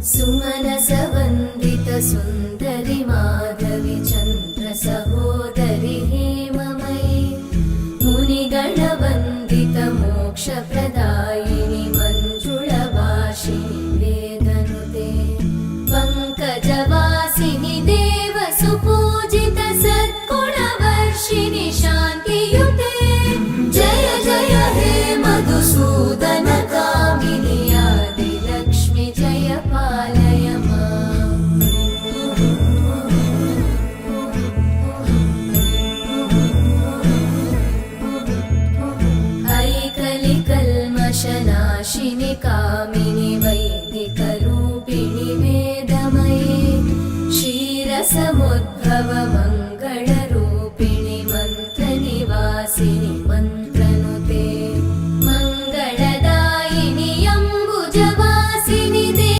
सुमनसवन्दित सुन्दरि माधवि चन्द्र सहोदरि हेममयि मुनिगणवन्दित मोक्षप्रदायिनि मञ्जुळभाषिणि वेदनुते पङ्कजवासिनि देवसुपूजित सद्गुणवर्षिणि शान्तियुते जय जय हे मधुसूदन कामिनि आदिलक्ष्मि जय पालय माम्। ऐकलिकल्मषनाशिनि कामिनि